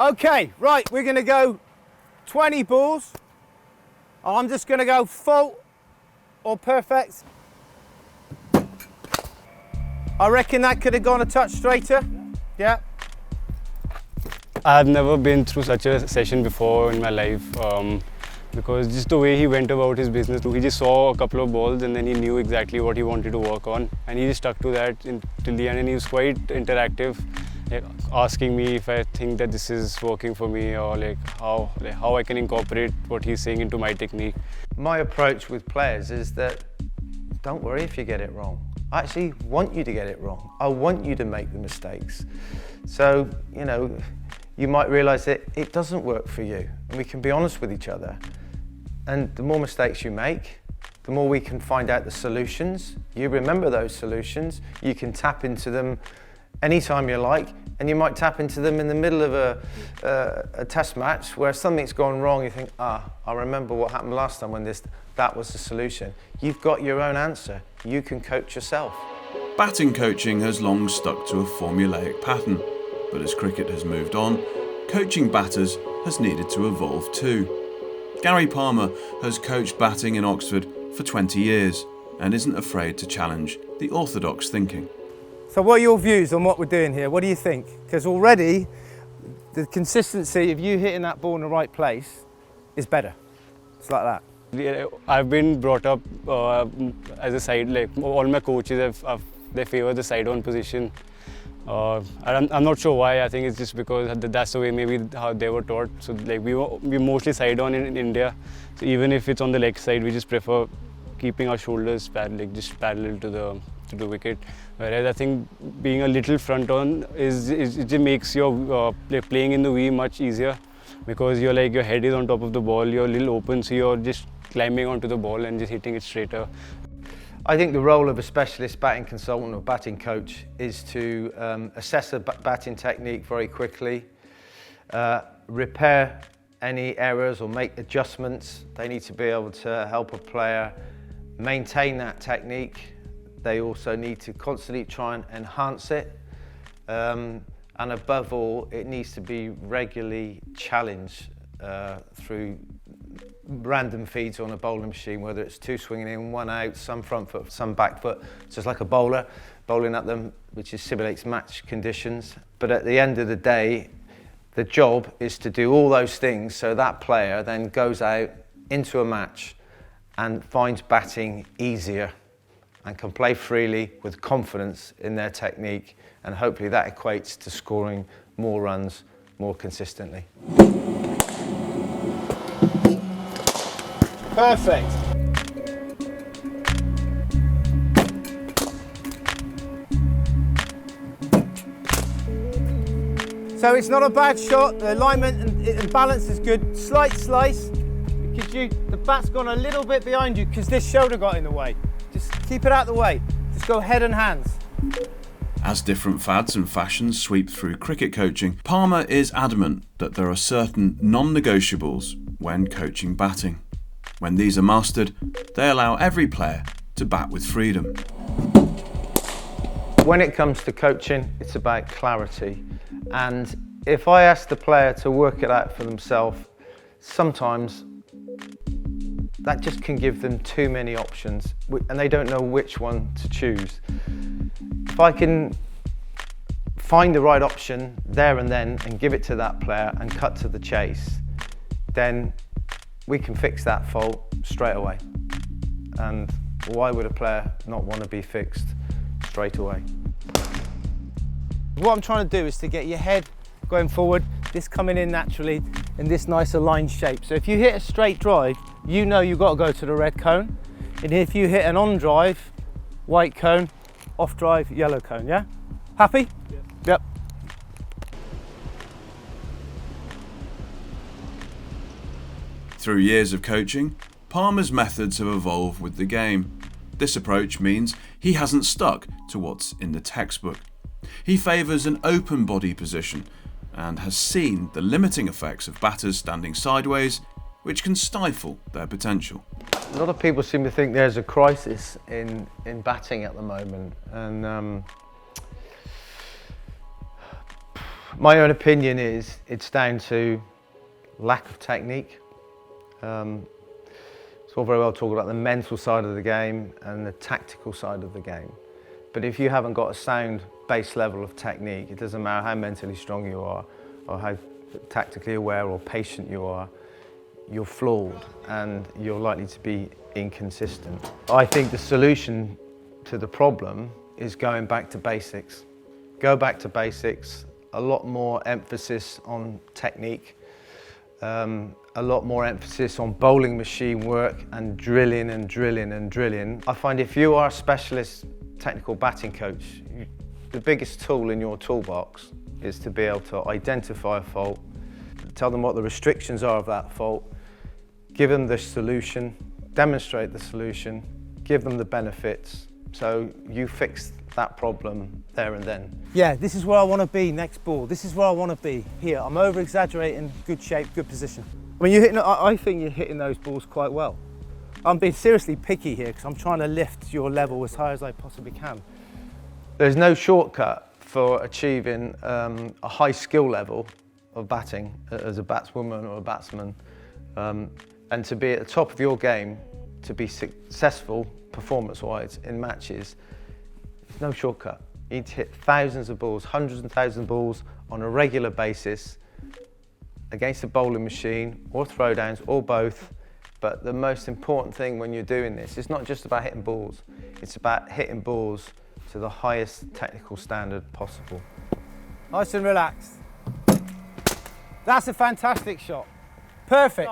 Okay, right, we're going to go 20 balls. I'm just going to go full or perfect. I reckon that could have gone a touch straighter. Yeah. I've never been through such a session before in my life because just the way he went about his business, he just saw a couple of balls and then he knew exactly what he wanted to work on and he just stuck to that till the end, and he was quite interactive, asking me if I think that this is working for me or how I can incorporate what he's saying into my technique. My approach with players is that don't worry if you get it wrong. I actually want you to get it wrong. I want you to make the mistakes. So, you know, you might realise that it doesn't work for you, and we can be honest with each other. And the more mistakes you make, the more we can find out the solutions. You remember those solutions, you can tap into them anytime you like, and you might tap into them in the middle of a test match where something's gone wrong. You think, I remember what happened last time when that was the solution. You've got your own answer. You can coach yourself. Batting coaching has long stuck to a formulaic pattern, but as cricket has moved on, coaching batters has needed to evolve too. Gary Palmer has coached batting in Oxford for 20 years and isn't afraid to challenge the orthodox thinking. So what are your views on what we're doing here? What do you think? Because already the consistency of you hitting that ball in the right place is better. It's like that. Yeah, I've been brought up as a side, like all my coaches, they favour the side-on position. I'm not sure why. I think it's just because that's the way maybe how they were taught. So like we mostly side on in India. So even if it's on the leg side, we just prefer keeping our shoulders just parallel to the wicket. Whereas I think being a little front on it makes your playing in the V much easier, because your head is on top of the ball, you're a little open, so you're just climbing onto the ball and just hitting it straighter. I think the role of a specialist batting consultant or batting coach is to assess a batting technique very quickly, repair any errors or make adjustments. They need to be able to help a player maintain that technique. They also need to constantly try and enhance it. And above all, it needs to be regularly challenged through random feeds on a bowling machine, whether it's two swinging in, one out, some front foot, some back foot, just like a bowler bowling at them, which simulates match conditions. But at the end of the day, the job is to do all those things so that player then goes out into a match and finds batting easier and can play freely with confidence in their technique, and hopefully that equates to scoring more runs more consistently. Perfect. So it's not a bad shot. The alignment and balance is good. Slight slice, because the bat's gone a little bit behind you because this shoulder got in the way. Just keep it out of the way. Just go head and hands. As different fads and fashions sweep through cricket coaching, Palmer is adamant that there are certain non-negotiables when coaching batting. When these are mastered, they allow every player to bat with freedom. When it comes to coaching, it's about clarity. And if I ask the player to work it out for themselves, sometimes that just can give them too many options and they don't know which one to choose. If I can find the right option there and then and give it to that player and cut to the chase, then we can fix that fault straight away. And why would a player not want to be fixed straight away? What I'm trying to do is to get your head going forward, this coming in naturally in this nice aligned shape. So if you hit a straight drive, you know you've got to go to the red cone. And if you hit an on drive, white cone, off drive, yellow cone, yeah? Happy? Yeah. Yep. Through years of coaching, Palmer's methods have evolved with the game. This approach means he hasn't stuck to what's in the textbook. He favours an open body position and has seen the limiting effects of batters standing sideways, which can stifle their potential. A lot of people seem to think there's a crisis in batting at the moment, and My own opinion is it's down to lack of technique. It's all very well talking about the mental side of the game and the tactical side of the game. But if you haven't got a sound base level of technique, it doesn't matter how mentally strong you are or how tactically aware or patient you are, you're flawed and you're likely to be inconsistent. I think the solution to the problem is going back to basics. Go back to basics, a lot more emphasis on technique, a lot more emphasis on bowling machine work and drilling and drilling and drilling. I find if you are a specialist technical batting coach, the biggest tool in your toolbox is to be able to identify a fault, tell them what the restrictions are of that fault, give them the solution, demonstrate the solution, give them the benefits, so you fix that problem there and then. Yeah, this is where I want to be next ball. This is where I want to be here. I'm over exaggerating, good shape, good position. I mean, I think you're hitting those balls quite well. I'm being seriously picky here because I'm trying to lift your level as high as I possibly can. There's no shortcut for achieving a high skill level of batting as a batswoman or a batsman. And to be at the top of your game, to be successful performance-wise in matches, there's no shortcut. You need to hit thousands of balls, hundreds and thousands of balls on a regular basis against a bowling machine or throwdowns or both. But the most important thing when you're doing this, it's not just about hitting balls, it's about hitting balls to the highest technical standard possible. Nice and relaxed. That's a fantastic shot. Perfect.